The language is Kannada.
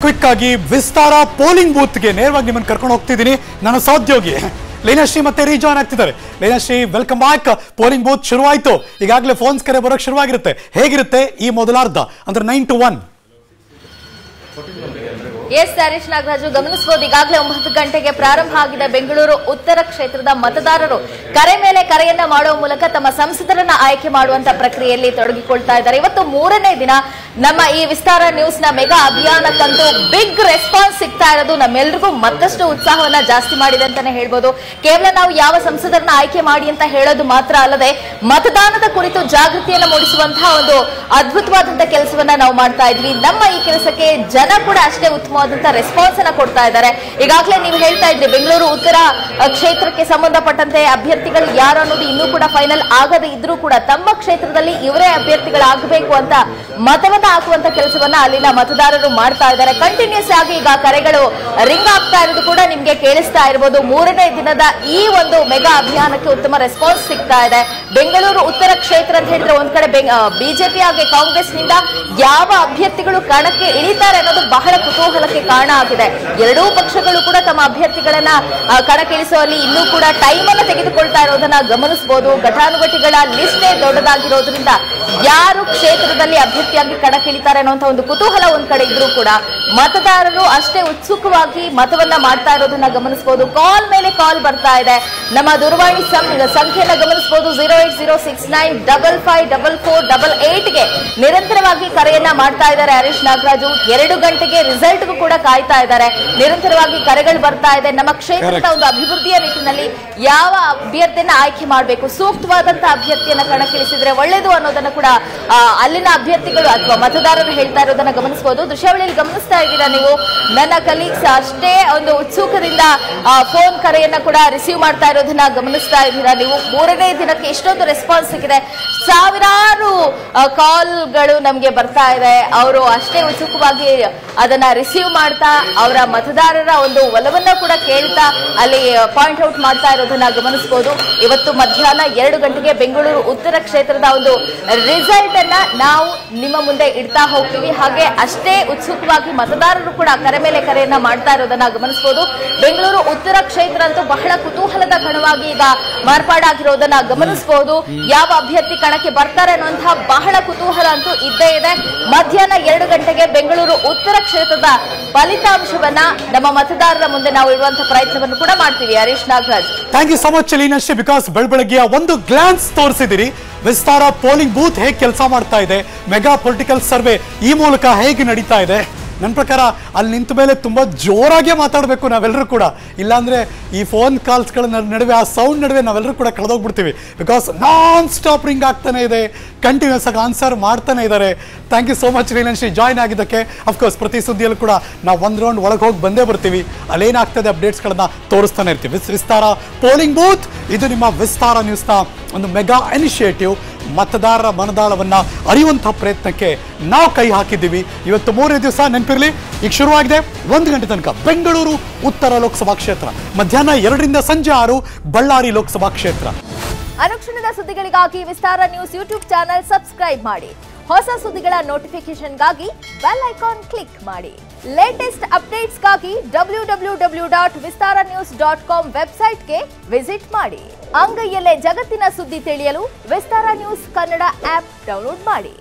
ಕ್ವಿಕ್ ಆಗಿ ವಿಸ್ತಾರ ಪೋಲಿಂಗ್ ಬೂತ್ಗೆ ನೇರವಾಗಿ ನಿಮ್ಮನ್ನು ಕರ್ಕೊಂಡು ಹೋಗ್ತಿದ್ದೀನಿ. ನನ್ನ ಸಹೋದ್ಯೋಗಿ ಲೀನಾಶ್ರೀ ಮತ್ತೆ ರೀಜಾಯ್ನ್ ಆಗ್ತಿದ್ದಾರೆ. Leenashree, welcome back. Polling booth ಶುರುವಾಯಿತು, ಈಗಾಗಲೇ ಫೋನ್ಸ್ ಕರೆ ಬರೋಕ್ಕೆ ಶುರುವಾಗಿರುತ್ತೆ. ಹೇಗಿರುತ್ತೆ ಈ ಮೊದಲಾರ್ಧ, ಅಂದ್ರೆ 9 to 1? ಎಸ್ ಹರೀಶ್ ನಾಗರಾಜು, ಗಮನಿಸಬಹುದು ಈಗಾಗಲೇ 9 ಗಂಟೆಗೆ ಪ್ರಾರಂಭ ಆಗಿದೆ. ಬೆಂಗಳೂರು ಉತ್ತರ ಕ್ಷೇತ್ರದ ಮತದಾರರು ಕರೆ ಮೇಲೆ ಕರೆಯನ್ನ ಮಾಡುವ ಮೂಲಕ ತಮ್ಮ ಸಂಸದರನ್ನ ಆಯ್ಕೆ ಮಾಡುವಂತ ಪ್ರಕ್ರಿಯೆಯಲ್ಲಿ ತೊಡಗಿಕೊಳ್ತಾ ಇದ್ದಾರೆ. ಇವತ್ತು 3ನೇ ದಿನ ನಮ್ಮ ಈ ವಿಸ್ತಾರ ನ್ಯೂಸ್ ನ ಮೆಗಾ ಅಭಿಯಾನಕ್ಕಂತೂ ಬಿಗ್ ರೆಸ್ಪಾನ್ಸ್ ಸಿಗ್ತಾ ಇರೋದು ನಮ್ಮೆಲ್ಲರಿಗೂ ಮತ್ತಷ್ಟು ಉತ್ಸಾಹವನ್ನ ಜಾಸ್ತಿ ಮಾಡಿದೆ ಅಂತಾನೆ ಹೇಳ್ಬೋದು. ಕೇವಲ ನಾವು ಯಾವ ಸಂಸದರನ್ನ ಆಯ್ಕೆ ಮಾಡಿ ಅಂತ ಹೇಳೋದು ಮಾತ್ರ ಅಲ್ಲದೆ ಮತದಾನದ ಕುರಿತು ಜಾಗೃತಿಯನ್ನು ಮೂಡಿಸುವಂತಹ ಒಂದು ಅದ್ಭುತವಾದಂತಹ ಕೆಲಸವನ್ನ ನಾವು ಮಾಡ್ತಾ ಇದ್ವಿ. ನಮ್ಮ ಈ ಕೆಲಸಕ್ಕೆ ಜನ ಕೂಡ ಅಷ್ಟೇ ಉತ್ತಮವಾದಂತಹ ರೆಸ್ಪಾನ್ಸ್ ಅನ್ನ ಕೊಡ್ತಾ ಇದ್ದಾರೆ. ಈಗಾಗಲೇ ನೀವು ಹೇಳ್ತಾ ಇದ್ರಿ, ಬೆಂಗಳೂರು ಉತ್ತರ ಕ್ಷೇತ್ರಕ್ಕೆ ಸಂಬಂಧಪಟ್ಟಂತೆ ಅಭ್ಯರ್ಥಿಗಳು ಯಾರು ಅನ್ನೋದು ಇನ್ನೂ ಕೂಡ ಫೈನಲ್ ಆಗದೆ ಇದ್ರೂ ಕೂಡ ತಮ್ಮ ಕ್ಷೇತ್ರದಲ್ಲಿ ಇವರೇ ಅಭ್ಯರ್ಥಿಗಳಾಗಬೇಕು ಅಂತ ಮತವನ್ನ ಹಾಕುವಂತ ಕೆಲಸವನ್ನ ಅಲ್ಲಿನ ಮತದಾರರು ಮಾಡ್ತಾ ಇದ್ದಾರೆ. ಕಂಟಿನ್ಯೂಸ್ ಆಗಿ ಈಗ ಕರೆಗಳು ರಿಂಗ್ ಆಗ್ತಾ ಇರೋದು ಕೂಡ ನಿಮ್ಗೆ ಕೇಳಿಸ್ತಾ ಇರಬಹುದು. 3ನೇ ದಿನದ ಈ ಒಂದು ಮೆಗಾ ಅಭಿಯಾನಕ್ಕೆ ಉತ್ತಮ ರೆಸ್ಪಾನ್ಸ್ ಸಿಗ್ತಾ ಇದೆ. ಬೆಂಗಳೂರು ಉತ್ತರ ಕ್ಷೇತ್ರ ಅಂತ ಹೇಳಿದ್ರೆ ಒಂದ್ ಕಡೆ ಬಿಜೆಪಿ ಹಾಗೆ ಕಾಂಗ್ರೆಸ್ ನಿಂದ ಯಾವ ಅಭ್ಯರ್ಥಿಗಳು ಕಣಕ್ಕೆ ಇಳಿತಾರೆ ಅನ್ನೋದು ಬಹಳ ಕುತೂಹಲಕ್ಕೆ ಕಾರಣ ಆಗಿದೆ. ಎರಡೂ ಪಕ್ಷಗಳು ಕೂಡ ತಮ್ಮ ಅಭ್ಯರ್ಥಿಗಳನ್ನ ಕಣಕ್ಕಿಳಿಸುವಲ್ಲಿ ಇನ್ನೂ ಕೂಡ ಟೈಮ್ ಅನ್ನು ತೆಗೆದುಕೊಳ್ತಾ ಇರೋದನ್ನ ಗಮನಿಸಬಹುದು. ಘಟಾನುಘಟಿಗಳ ಲಿಸ್ಟೇ ದೊಡ್ಡದಾಗಿರೋದ್ರಿಂದ ಯಾರು ಕ್ಷೇತ್ರದಲ್ಲಿ ಅಭ್ಯರ್ಥಿಯಾಗಿ ಕಣಕ್ಕಿಳಿತಾರೆ ಅನ್ನುವಂತ ಒಂದು ಕುತೂಹಲ ಒಂದ್ ಕಡೆ ಇದ್ರೂ ಕೂಡ ಮತದಾರರು ಅಷ್ಟೇ ಉತ್ಸುಕವಾಗಿ ಮತವನ್ನ ಮಾಡ್ತಾ ಇರೋದನ್ನ ಗಮನಿಸಬಹುದು. ಕಾಲ್ ಮೇಲೆ ಕಾಲ್ ಬರ್ತಾ ಇದೆ. ನಮ್ಮ ದೂರವಾಣಿ ಸಂಖ್ಯೆಯನ್ನ ಗಮನಿಸಬಹುದು. 08069554488 ಗೆ ನಿರಂತರವಾಗಿ ಕರೆಯನ್ನ ಮಾಡ್ತಾ ಇದ್ದಾರೆ ಹರೀಶ್ ನಾಗರಾಜು. 2 ಗಂಟೆಗೆ ರಿಸಲ್ಟ್ಗೂ ಕೂಡ ಕಾಯ್ತಾ ಇದ್ದಾರೆ. ನಿರಂತರವಾಗಿ ಕರೆಗಳು ಬರ್ತಾ ಇದೆ. ನಮ್ಮ ಕ್ಷೇತ್ರದ ಒಂದು ಅಭಿವೃದ್ಧಿಯ ನಿಟ್ಟಿನಲ್ಲಿ ಯಾವ ಅಭ್ಯರ್ಥಿಯನ್ನ ಆಯ್ಕೆ ಮಾಡಬೇಕು, ಸೂಕ್ತವಾದಂತಹ ಅಭ್ಯರ್ಥಿಯನ್ನ ಕಣಕ್ಕಿಳಿಸಿದ್ರೆ ಒಳ್ಳೇದು ಅನ್ನೋದನ್ನ ಕೂಡ ಅಲ್ಲಿನ ಅಭ್ಯರ್ಥಿಗಳು ಅಥವಾ ಮತದಾರರು ಹೇಳ್ತಾ ಇರೋದನ್ನ ಗಮನಿಸಬಹುದು. ದೃಶ್ಯಾವಳಿಯಲ್ಲಿ ಗಮನಿಸ್ತಾ ಇದ್ದೀರಾ ನೀವು. ನನ್ನ ಕಲೀಗ್ಸ್ ಅಷ್ಟೇ ಒಂದು ಉತ್ಸುಕದಿಂದ ಫೋನ್ ಕರೆಯನ್ನ ಕೂಡ ರಿಸೀವ್ ಮಾಡ್ತಾ ಇರೋದನ್ನ ಗಮನಿಸ್ತಾ ಇದ್ದೀರಾ ನೀವು. 3ನೇ ದಿನಕ್ಕೆ ಎಷ್ಟೊಂದು ರೆಸ್ಪಾನ್ಸ್ ಸಿಕ್ಕಿದೆ. ಸಾವಿರಾರು ಕಾಲ್ಗಳು ನಮ್ಗೆ ಬರ್ತಾ ಇದೆ. ಅವರು ಅಷ್ಟೇ ಉತ್ಸುಕವಾಗಿ ಅದನ್ನ ರಿಸೀವ್ ಮಾಡ್ತಾ ಅವರ ಮತದಾರರ ಒಂದು ಒಲವನ್ನ ಕೂಡ ಕೇಳ್ತಾ ಅಲ್ಲಿ ಪಾಯಿಂಟ್ ಔಟ್ ಮಾಡ್ತಾ ಇರೋದನ್ನ ಗಮನಿಸಬಹುದು. ಇವತ್ತು ಮಧ್ಯಾಹ್ನ 2 ಗಂಟೆಗೆ ಬೆಂಗಳೂರು ಉತ್ತರ ಕ್ಷೇತ್ರದ ಒಂದು ರಿಸಲ್ಟ್ ಅನ್ನ ನಾವು ನಿಮ್ಮ ಮುಂದೆ ಇಡ್ತಾ ಹೋಗ್ತೀವಿ. ಹಾಗೆ ಅಷ್ಟೇ ಉತ್ಸುಕವಾಗಿ ಮತದಾರರು ಕೂಡ ಕರೆ ಮೇಲೆ ಕರೆಯನ್ನ ಮಾಡ್ತಾ ಇರೋದನ್ನ ಗಮನಿಸಬಹುದು. ಬೆಂಗಳೂರು ಉತ್ತರ ಕ್ಷೇತ್ರ ಅಂತೂ ಬಹಳ ಕುತೂಹಲದ ಕಣವಾಗಿ ಈಗ ಮಾರ್ಪಾಡಾಗಿರೋದನ್ನ ಗಮನಿಸಬಹುದು. ಯಾವ ಅಭ್ಯರ್ಥಿ ಕಣಕ್ಕೆ ಬರ್ತಾರೆ ಅನ್ನುವಂತಹ ಬಹಳ ಕುತೂಹಲ ಅಂತೂ ಇದ್ದೇ ಇದೆ. ಮಧ್ಯಾಹ್ನ 2 ಗಂಟೆಗೆ ಬೆಂಗಳೂರು ಉತ್ತರ ಕ್ಷೇತ್ರದ ಫಲಿತಾಂಶವನ್ನ ನಮ್ಮ ಮತದಾರರ ಮುಂದೆ ನಾವು ಇಡುವಂತಹ ಪ್ರಯತ್ನವನ್ನು ಕೂಡ ಮಾಡ್ತೀವಿ. Harish Nagaraj, thank you so much Leenashree. Because ಬೆಳಬೆಳಗ್ಗೆ ಒಂದು ಗ್ಲಾನ್ಸ್ ತೋರಿಸಿದಿರಿ. ವಿಸ್ತಾರ ಪೋಲಿಂಗ್ ಬೂತ್ ಹೇಗೆ ಕೆಲಸ ಮಾಡ್ತಾ ಇದೆ, ಮೆಗಾ ಪೊಲಿಟಿಕಲ್ ಸರ್ವೆ ಈ ಮೂಲಕ ಹೇಗೆ ನಡೀತಾ ಇದೆ. ನನ್ನ ಪ್ರಕಾರ ಅಲ್ಲಿ ನಿಂತ ಮೇಲೆ ತುಂಬ ಜೋರಾಗಿ ಮಾತಾಡಬೇಕು ನಾವೆಲ್ಲರೂ ಕೂಡ. ಇಲ್ಲಾಂದರೆ ಈ ಫೋನ್ ಕಾಲ್ಸ್ಗಳ ನಡುವೆ, ಆ ಸೌಂಡ್ ನಡುವೆ ನಾವೆಲ್ಲರೂ ಕೂಡ ಕಳೆದೋಗ್ಬಿಡ್ತೀವಿ. ಬಿಕಾಸ್ ನಾನ್ ಸ್ಟಾಪ್ ರಿಂಗ್ ಆಗ್ತಾನೆ ಇದೆ, ಕಂಟಿನ್ಯೂಸ್ ಆಗಿ ಆನ್ಸರ್ ಮಾಡ್ತಾನೆ ಇದ್ದಾರೆ. Thank you so much Leenashree join ಆಗಿದ್ದಕ್ಕೆ. ಅಫ್ಕೋರ್ಸ್ ಪ್ರತಿ ಸುದ್ದಿಯಲ್ಲೂ ಕೂಡ ನಾವು ಒಂದು ರೌಂಡ್ ಒಳಗೆ ಹೋಗಿ ಬಂದೇ ಬರ್ತೀವಿ. ಅಲ್ಲೇನಾಗ್ತದೆ ಅಪ್ಡೇಟ್ಸ್ಗಳನ್ನ ತೋರಿಸ್ತಾನೆ ಇರ್ತೀವಿ. ವಿಸ್ತಾರ ಪೋಲಿಂಗ್ ಬೂತ್, ಇದು ನಿಮ್ಮ ವಿಸ್ತಾರ ನ್ಯೂಸ್ನ ಒಂದು ಮೆಗಾ ಇನಿಷಿಯೇಟಿವ್. ಮತದಾರರ ಮನದಾಳವನ್ನು ಅರಿಯುವಂಥ ಪ್ರಯತ್ನಕ್ಕೆ ನಾವು ಕೈ ಹಾಕಿದ್ದೀವಿ. ಇವತ್ತು 3ನೇ ದಿವಸ ನೆನಪಿರಲಿ. ಈಗ ಶುರುವಾಗಿದೆ 1 ಗಂಟೆ ತನಕ ಬೆಂಗಳೂರು ಉತ್ತರ ಲೋಕಸಭಾ ಕ್ಷೇತ್ರ, ಮಧ್ಯಾಹ್ನ 2ರಿಂದ ಸಂಜೆ 6 ಬಳ್ಳಾರಿ ಲೋಕಸಭಾ ಕ್ಷೇತ್ರ. ಅನುಕ್ಷಣದ ಸುದ್ದಿಗಳಿಗಾಗಿ ವಿಸ್ತಾರ ನ್ಯೂಸ್ ಯೂಟ್ಯೂಬ್ ಚಾನೆಲ್ ಸಬ್ಸ್ಕ್ರೈಬ್ ಮಾಡಿ. ಹೊಸ ಸುದ್ದಿಗಳ ನೋಟಿಫಿಕೇಶನ್ಗಾಗಿ ಬೆಲ್ ಐಕಾನ್ ಕ್ಲಿಕ್ ಮಾಡಿ. ಲೇಟೆಸ್ಟ್ ಅಪ್ಡೇಟ್ಸ್ಗಾಗಿ www.vistaranews.com ವೆಬ್ಸೈಟ್ಗೆ ವಿಸಿಟ್ ಮಾಡಿ. ಅಂಗೈಯಲ್ಲೇ ಜಗತ್ತಿನ ಸುದ್ದಿ ತಿಳಿಯಲು ವಿಸ್ತಾರ ನ್ಯೂಸ್ ಕನ್ನಡ ಆಪ್ ಡೌನ್ಲೋಡ್ ಮಾಡಿ.